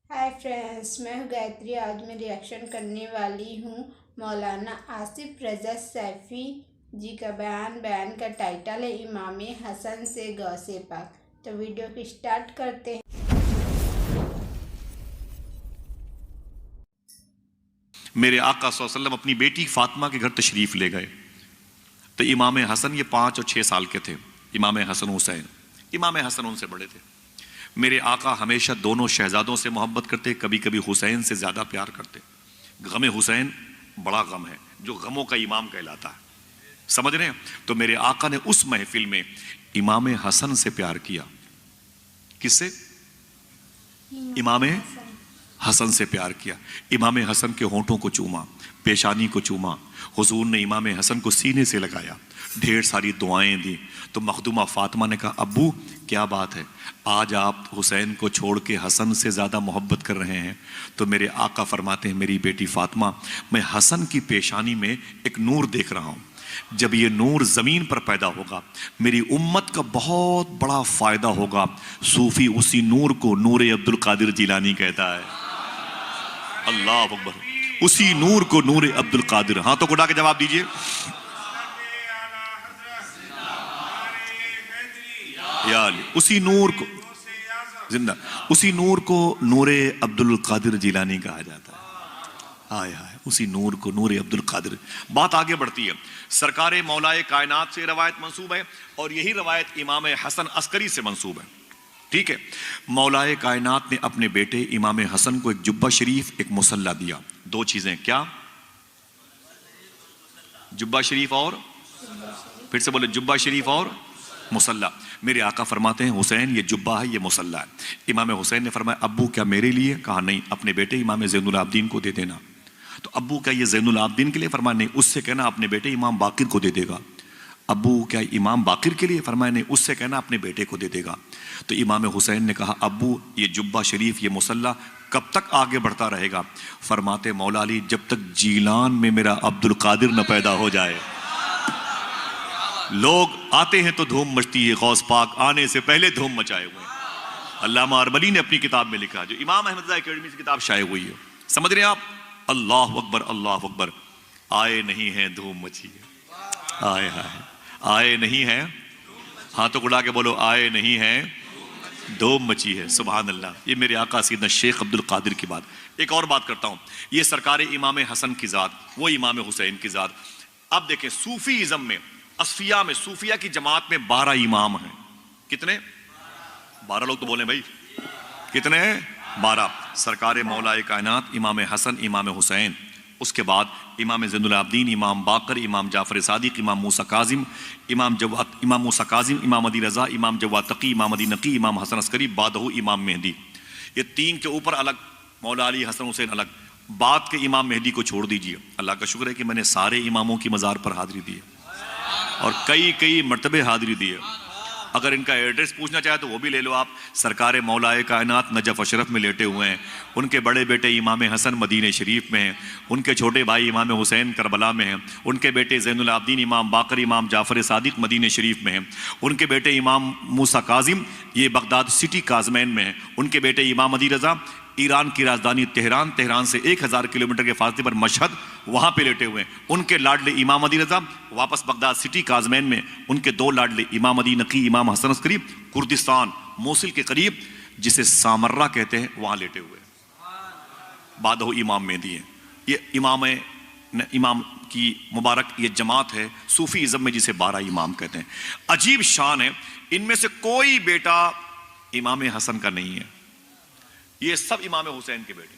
High friends, میں ہوں گایتری۔ آج میں ریئیکشن کرنے والی ہوں مولانا آصف رضا سیفی جی کا بیان کا ٹائٹل ہے امام حسن سے غوث پاک۔ تو ویڈیو کو سٹارٹ کرتے ہیں۔ میرے آقا صلی اللہ علیہ وسلم اپنی بیٹی فاطمہ کے گھر تشریف لے گئے تو امام حسن یہ 5 اور 6 سال کے تھے۔ امام حسن حسین، امام حسن ان سے بڑے تھے۔ میرے آقا ہمیشہ دونوں شہزادوں سے محبت کرتے، کبھی کبھی حسین سے زیادہ پیار کرتے۔ غم حسین بڑا غم ہے جو غموں کا امام کہلاتا ہے، سمجھ رہے ہیں؟ تو میرے آقا نے اس محفل میں امام حسن سے پیار کیا۔ کس سے؟ امام حسن سے پیار کیا۔ امام حسن کے ہونٹوں کو چوما، پیشانی کو چوما۔ حضور نے امام حسن کو سینے سے لگایا، ڈھیر ساری دعائیں دی۔ تو مخدومہ فاطمہ نے کہا ابو کیا بات ہے، آج آپ حسین کو چھوڑ کے حسن سے زیادہ محبت کر رہے ہیں؟ تو میرے آقا فرماتے ہیں میری بیٹی فاطمہ، میں حسن کی پیشانی میں ایک نور دیکھ رہا ہوں، جب یہ نور زمین پر پیدا ہوگا میری امت کا بہت بڑا فائدہ ہوگا۔ صوفی اسی نور کو نور عبد القادر جیلانی کہتا ہے۔ اللہ اکبر، اسی نور کو نور عبد القادر۔ ہاتھوں کو اٹھا کے جواب دیجئے۔ یا علی، اسی نور کو زندہ، اسی نور کو نور عبد القادر جیلانی کہا جاتا ہے۔ ہائے ہائے، اسی نور کو نور عبد القادر۔ بات آگے بڑھتی ہے، سرکار مولائے کائنات سے روایت منسوب ہے اور یہی روایت امام حسن عسکری سے منسوب ہے، ٹھیک ہے؟ مولائے کائنات نے اپنے بیٹے امام حسن کو ایک جبہ شریف، ایک مصلی دیا۔ 2 چیزیں، کیا؟ جبہ شریف اور پھر سے بولے، جبہ شریف اور مصلی۔ میرے آقا فرماتے ہیں حسین یہ جبہ ہے، یہ مصلی ہے۔ امام حسین نے فرمایا ابو کیا میرے لیے؟ کہا نہیں، اپنے بیٹے امام زین العابدین کو دے دینا۔ تو ابو کیا یہ زین العابدین کے لیے؟ فرمایا نہیں، اس سے کہنا اپنے بیٹے امام باقر کو دے دے گا۔ ابو کیا امام باقر کے لیے؟ فرمایا نہیں، اس سے کہنا اپنے بیٹے کو دے دے گا۔ تو امام حسین نے کہا ابو یہ جبہ شریف، یہ مصلی کب تک آگے بڑھتا رہے گا؟ فرماتے مولا علی جب تک جیلان میں میرا عبد القادر نہ پیدا ہو جائے۔ لوگ آتے ہیں تو دھوم مچتی ہے، غوث پاک آنے سے پہلے دھوم مچائے ہوئے ہیں۔ علامہ ارملی نے اپنی کتاب میں لکھا، جو امام احمد رضا اکیڈمی سے کتاب شائع ہوئی ہے، سمجھ رہے ہیں آپ؟ اللہ اکبر، اللہ اکبر۔ آئے نہیں ہیں دھوم مچی ہے، آئے ہائے، آئے نہیں ہیں، ہاتھوں کو اڑا کے بولو آئے نہیں ہیں دھوم مچی ہے۔ سبحان اللہ، یہ میرے آقا سیدنا شیخ عبد القادر کی بات۔ ایک اور بات کرتا ہوں، یہ سرکار امام حسن کی ذات، وہ امام حسین کی ذات۔ اب دیکھیں صوفی ازم میں، اصفیاء میں، صوفیہ کی جماعت میں 12 امام ہیں۔ کتنے؟ 12 لوگ تو بولیں بھائی، کتنے ہیں؟ 12۔ سرکار مولا کائنات امام حسن، امام حسین، اس کے بعد امام زین العابدین، امام باقر، امام جعفر صادق، امام موسیٰ کاظم، امام موسیٰ کاظم، امام علی رضا، امام جواد تقی، امام علی نقی، امام حسن عسکری، بعدہ امام مہدی۔ یہ 3 کے اوپر الگ، مولا علی، حسن حسین الگ۔ بعد کے امام مہدی کو چھوڑ دیجئے۔ اللہ کا شکر ہے کہ میں نے سارے اماموں کی مزار پر حاضری دی ہے اور کئی مرتبے حاضری دی ہے۔ اگر ان کا ایڈریس پوچھنا چاہے تو وہ بھی لے لو آپ۔ سرکار مولائے کائنات نجف اشرف میں لیٹے ہوئے ہیں، ان کے بڑے بیٹے امام حسن مدینہ شریف میں ہیں، ان کے چھوٹے بھائی امام حسین کربلا میں ہیں، ان کے بیٹے زین العابدین، امام باقر، امام جعفر صادق مدینہ شریف میں ہیں، ان کے بیٹے امام موسیٰ کاظم یہ بغداد سٹی کاظمین میں ہیں، ان کے بیٹے امام علی رضا ایران کی راجدھانی تہران سے 1000 کلومیٹر کے فاصلے پر مشہد، وہاں پہ لیٹے ہوئے ہیں۔ ان کے لاڈلے امام علی رضا واپس بغداد سٹی کاظمین میں، ان کے 2 لاڈلے امام علی نقی، امام حسن عسکری کردستان موصل کے قریب جسے سامرہ کہتے ہیں وہاں لیٹے ہوئے ہیں۔ بعدہ امام مہدی ہیں۔ یہ امام کی مبارک یہ جماعت ہے صوفی ازم میں، جسے 12 امام کہتے ہیں۔ عجیب شان ہے، ان میں سے کوئی بیٹا امام حسن کا نہیں ہے، یہ سب امام حسین کے بیٹے۔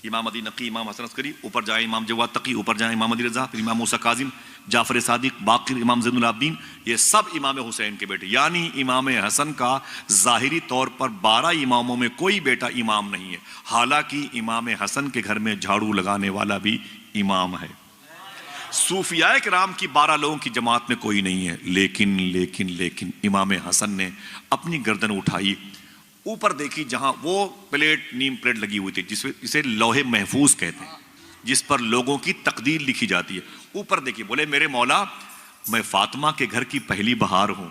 امام علی نقی، امام حسن عسکری، اوپر جائیں امام جواد تقی، اوپر جائیں امام علی رضا، پھر امام موسیٰ کاظم، جعفر صادق، باقر، امام زین العابدین، یہ سب امام حسین کے بیٹے۔ یعنی امام حسن کا ظاہری طور پر 12 اماموں میں کوئی بیٹا امام نہیں ہے، حالانکہ امام حسن کے گھر میں جھاڑو لگانے والا بھی امام ہے۔ صوفیاء کرام کی 12 لوگوں کی جماعت میں کوئی نہیں ہے، لیکن امام حسن نے اپنی گردن اٹھائی، اوپر دیکھی جہاں وہ پلیٹ، نیم پلیٹ لگی ہوئی تھی، جسے لوح محفوظ کہتے ہیں، جس پر لوگوں کی تقدیر لکھی جاتی ہے۔ اوپر دیکھی، بولے میرے مولا میں فاطمہ کے گھر کی پہلی بہار ہوں،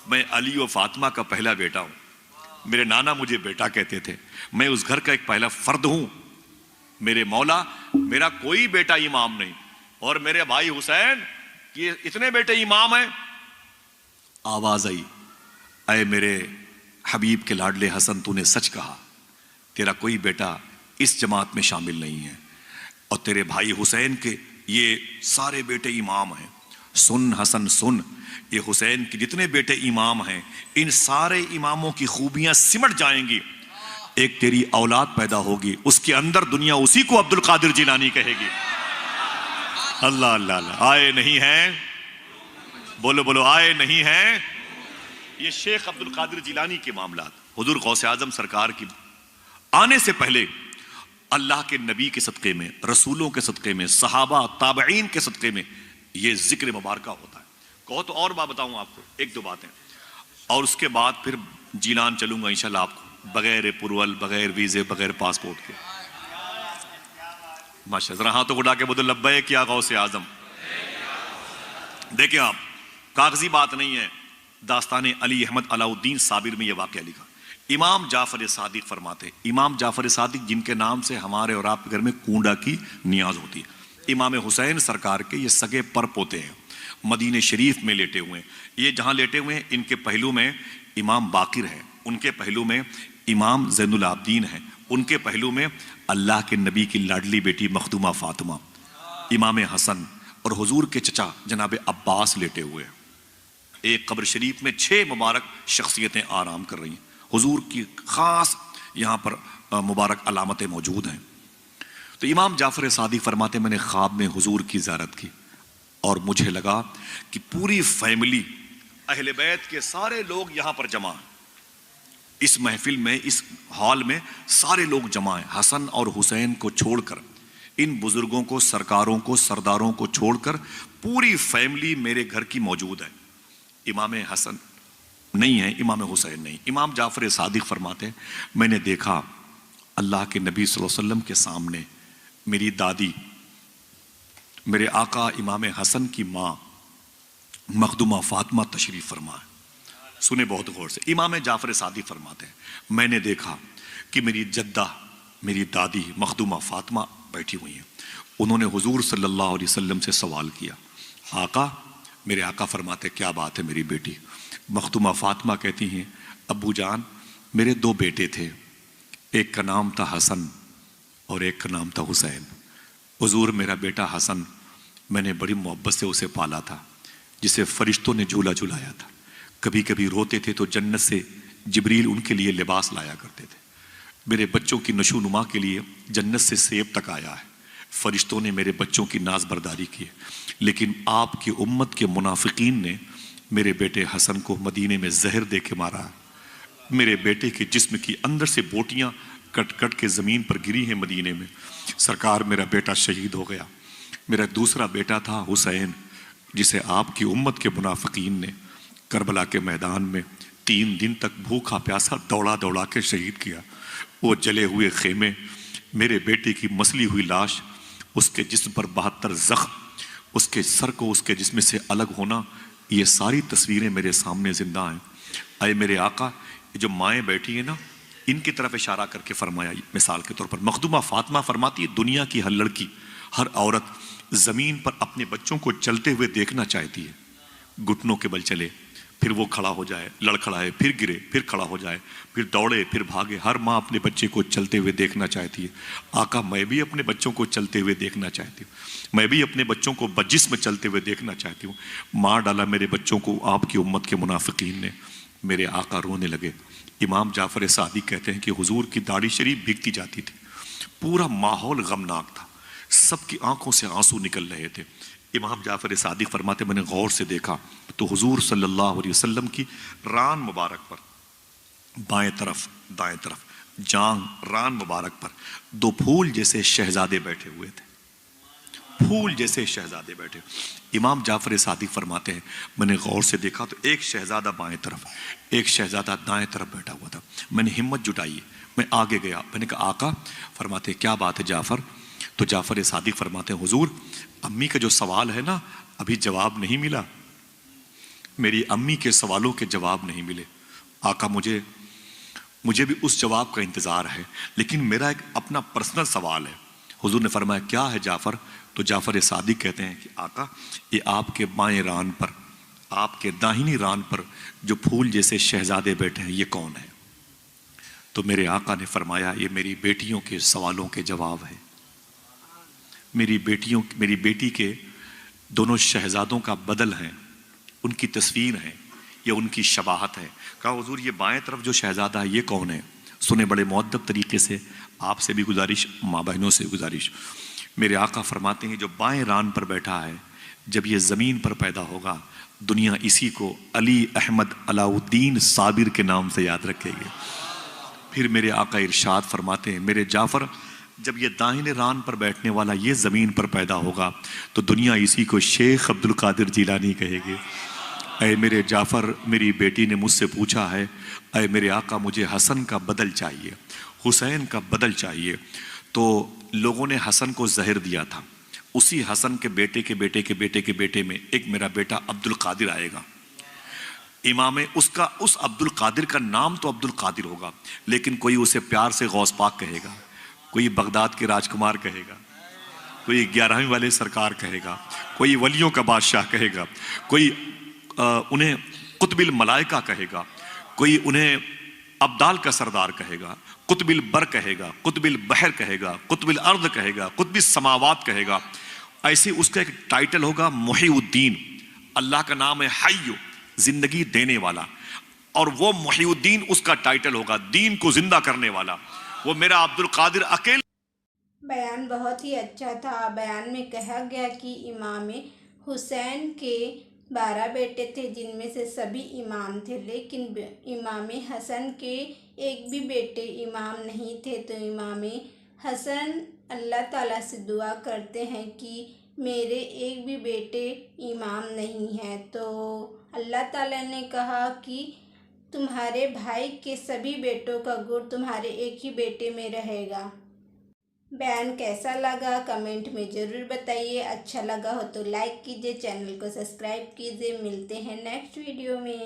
میں علی و فاطمہ کا پہلا بیٹا ہوں، میرے نانا مجھے بیٹا کہتے تھے، میں اس گھر کا ایک پہلا فرد ہوں، میرے مولا میرا کوئی بیٹا امام نہیں، اور میرے بھائی حسین یہ اتنے بیٹے امام ہیں۔ آواز آئی، اے میرے حبیب کے لاڈلے حسن، تو نے سچ کہا، تیرا کوئی بیٹا اس جماعت میں شامل نہیں ہے، اور تیرے بھائی حسین کے یہ سارے بیٹے امام ہیں۔ سن حسن سن، یہ حسین کے جتنے بیٹے امام ہیں ان سارے اماموں کی خوبیاں سمٹ جائیں گی، ایک تیری اولاد پیدا ہوگی، اس کے اندر دنیا اسی کو عبد القادر جیلانی کہے گی۔ اللہ اللہ اللہ، آئے نہیں ہیں؟ بولو بولو، آئے نہیں ہیں؟ یہ شیخ عبد القادر جیلانی کے معاملات حضور غوث اعظم سرکار کی آنے سے پہلے اللہ کے نبی کے صدقے میں، رسولوں کے صدقے میں، صحابہ تابعین کے صدقے میں یہ ذکر مبارکہ ہوتا ہے۔ کہو تو اور بات بتاؤں آپ کو، ایک دو باتیں، اور اس کے بعد پھر جیلان چلوں گا انشاءاللہ آپ کو، بغیر پرول، بغیر ویزے، بغیر پاسپورٹ کے۔ ماشاءاللہ، ذرا ہاتھوں کو اٹھا کے بولو لبیک یا غوث اعظم۔ دیکھیں آپ، کاغذی بات نہیں ہے، داستان علی احمد علاء الدین صابر میں یہ واقعہ لکھا۔ امام جعفر صادق فرماتے، امام جعفر صادق جن کے نام سے ہمارے اور آپ کے گھر میں کونڈا کی نیاز ہوتی ہے، امام حسین سرکار کے یہ سگے پر پوتے ہیں، مدینہ شریف میں لیٹے ہوئے ہیں۔ یہ جہاں لیٹے ہوئے ہیں ان کے پہلو میں امام باقر ہے، ان کے پہلو میں امام زین العابدین ہیں، ان کے پہلو میں اللہ کے نبی کی لاڈلی بیٹی مخدومہ فاطمہ، امام حسن اور حضور کے چچا جناب عباس لیٹے ہوئے ہیں۔ ایک قبر شریف میں 6 مبارک شخصیتیں آرام کر رہی ہیں، حضور کی خاص یہاں پر مبارک علامتیں موجود ہیں۔ تو امام جعفر صادق فرماتے میں نے خواب میں حضور کی زیارت کی اور مجھے لگا کہ پوری فیملی اہل بیت کے سارے لوگ یہاں پر جمع ہیں، اس محفل میں، اس ہال میں سارے لوگ جمع ہیں، حسن اور حسین کو چھوڑ کر، ان بزرگوں کو، سرکاروں کو، سرداروں کو چھوڑ کر پوری فیملی میرے گھر کی موجود ہے۔ امام حسن نہیں ہے، امام حسین نہیں۔ امام جعفر صادق فرماتے ہیں میں نے دیکھا اللہ کے نبی صلی اللہ علیہ وسلم کے سامنے میری دادی، میرے آقا امام حسن کی ماں مخدومہ فاطمہ تشریف فرما ہے۔ سنیں بہت غور سے، امام جعفر صادق فرماتے ہیں میں نے دیکھا کہ میری جدہ، میری دادی مخدومہ فاطمہ بیٹھی ہوئی ہیں، انہوں نے حضور صلی اللہ علیہ وسلم سے سوال کیا، آقا، میرے آقا فرماتے کیا بات ہے میری بیٹی؟ مخدومہ فاطمہ کہتی ہیں ابو جان میرے 2 بیٹے تھے، ایک کا نام تھا حسن اور ایک کا نام تھا حسین۔ حضور میرا بیٹا حسن میں نے بڑی محبت سے اسے پالا تھا، جسے فرشتوں نے جھولا جھلایا تھا، کبھی کبھی روتے تھے تو جنت سے جبریل ان کے لیے لباس لایا کرتے تھے، میرے بچوں کی نشو نما کے لیے جنت سے سیب تک آیا ہے، فرشتوں نے میرے بچوں کی ناز برداری کی ہے، لیکن آپ کی امت کے منافقین نے میرے بیٹے حسن کو مدینے میں زہر دے کے مارا ہے، میرے بیٹے کے جسم کی اندر سے بوٹیاں کٹ کٹ کے زمین پر گری ہیں مدینے میں، سرکار میرا بیٹا شہید ہو گیا۔ میرا دوسرا بیٹا تھا حسین، جسے آپ کی امت کے منافقین نے کربلا کے میدان میں 3 دن تک بھوکا پیاسا دوڑا دوڑا کے شہید کیا۔ وہ جلے ہوئے خیمے، میرے بیٹے کی مسلی ہوئی لاش، اس کے جسم پر 72 زخم، اس کے سر کو اس کے جسم سے الگ ہونا، یہ ساری تصویریں میرے سامنے زندہ ہیں۔ اے میرے آقا، یہ جو مائیں بیٹھی ہیں نا، ان کی طرف اشارہ کر کے فرمایا، مثال کے طور پر مخدومہ فاطمہ فرماتی ہے دنیا کی ہر لڑکی، ہر عورت زمین پر اپنے بچوں کو چلتے ہوئے دیکھنا چاہتی ہے، گھٹنوں کے بل چلے، پھر وہ کھڑا ہو جائے، لڑکھڑائے، پھر گرے، پھر کھڑا ہو جائے، پھر دوڑے، پھر بھاگے، ہر ماں اپنے بچے کو چلتے ہوئے دیکھنا چاہتی ہے۔ آقا میں بھی اپنے بچوں کو چلتے ہوئے دیکھنا چاہتی ہوں، میں بھی اپنے بچوں کو بجسم چلتے ہوئے دیکھنا چاہتی ہوں۔ مار ڈالا میرے بچوں کو آپ کی امت کے منافقین نے۔ میرے آقا رونے لگے۔ امام جعفر صادق کہتے ہیں کہ حضور کی داڑھی شریف بھیگتی جاتی تھی، پورا ماحول غمناک تھا، سب کی آنکھوں سے آنسو نکل رہے تھے۔ امام جعفر صادق فرماتے میں نے غور سے دیکھا تو حضور صلی اللہ علیہ وسلم کی ران مبارک پر، بائیں طرف دائیں طرف جانگ ران مبارک پر 2 پھول جیسے شہزادے بیٹھے ہوئے تھے، پھول جیسے شہزادے بیٹھے۔ امام جعفر صادق فرماتے ہیں میں نے غور سے دیکھا تو ایک شہزادہ بائیں طرف، ایک شہزادہ دائیں طرف بیٹھا ہوا تھا۔ میں نے ہمت جٹائی، میں آگے گیا، میں نے کہا آقا، فرماتے کیا بات ہے جعفر؟ تو جعفر صادق فرماتے ہیں حضور امی کا جو سوال ہے نا ابھی جواب نہیں ملا، میری امی کے سوالوں کے جواب نہیں ملے۔ آقا مجھے مجھے بھی اس جواب کا انتظار ہے، لیکن میرا ایک اپنا پرسنل سوال ہے۔ حضور نے فرمایا کیا ہے جعفر؟ تو جعفر صادق کہتے ہیں کہ آقا یہ آپ کے بائیں ران پر، آپ کے داہنی ران پر جو پھول جیسے شہزادے بیٹھے ہیں یہ کون ہے؟ تو میرے آقا نے فرمایا یہ میری بیٹیوں کے سوالوں کے جواب ہے۔ میری بیٹی کے دونوں شہزادوں کا بدل ہے، ان کی تصویر ہے، یہ ان کی شباہت ہے۔ کہا حضور یہ بائیں طرف جو شہزادہ ہے یہ کون ہے؟ سنے بڑے مؤدب طریقے سے، آپ سے بھی گزارش، ماں بہنوں سے گزارش، میرے آقا فرماتے ہیں جو بائیں ران پر بیٹھا ہے جب یہ زمین پر پیدا ہوگا دنیا اسی کو علی احمد علاء الدین صابر کے نام سے یاد رکھے گی۔ پھر میرے آقا ارشاد فرماتے ہیں میرے جعفر جب یہ داہنے ران پر بیٹھنے والا یہ زمین پر پیدا ہوگا تو دنیا اسی کو شیخ عبد القادر جیلانی کہے گی۔ اے میرے جعفر میری بیٹی نے مجھ سے پوچھا ہے اے میرے آقا مجھے حسن کا بدل چاہیے، حسین کا بدل چاہیے، تو لوگوں نے حسن کو زہر دیا تھا، اسی حسن کے بیٹے کے بیٹے کے بیٹے کے بیٹے میں ایک میرا بیٹا عبد القادر آئے گا۔ امام اس عبد القادر کا نام تو عبد القادر ہوگا، لیکن کوئی اسے پیار سے غوث پاک کہے گا، کوئی بغداد کے راجکمار کہے گا، کوئی 11ویں والے سرکار کہے گا، کوئی ولیوں کا بادشاہ کہے گا، کوئی انہیں قطب الملائکہ کہے گا، کوئی انہیں ابدال کا سردار کہے گا، قطب البر کہے گا، قطب البحر کہے گا، قطب الارض کہے گا، قطب السماوات کہے گا۔ ایسے اس کا ایک ٹائٹل ہوگا محی الدین، اللہ کا نام ہے حی، زندگی دینے والا، اور وہ محی الدین اس کا ٹائٹل ہوگا، دین کو زندہ کرنے والا۔ وہ میرا عبد القادر اکیلے بیان بہت ہی اچھا تھا۔ بیان میں کہا گیا کہ امام حسین کے 12 بیٹے تھے جن میں سے سبھی امام تھے، لیکن امام حسن کے ایک بھی بیٹے امام نہیں تھے۔ تو امام حسن اللہ تعالیٰ سے دعا کرتے ہیں کہ میرے ایک بھی بیٹے امام نہیں ہیں، تو اللہ تعالیٰ نے کہا کہ تمہارے بھائی کے سبھی بیٹوں کا گڑ تمہارے ایک ہی بیٹے میں رہے گا۔ بیان کیسا لگا کمنٹ میں ضرور بتائیے، اچھا لگا ہو تو لائک کیجیے، چینل کو سبسکرائب کیجیے۔ ملتے ہیں نیکسٹ ویڈیو میں۔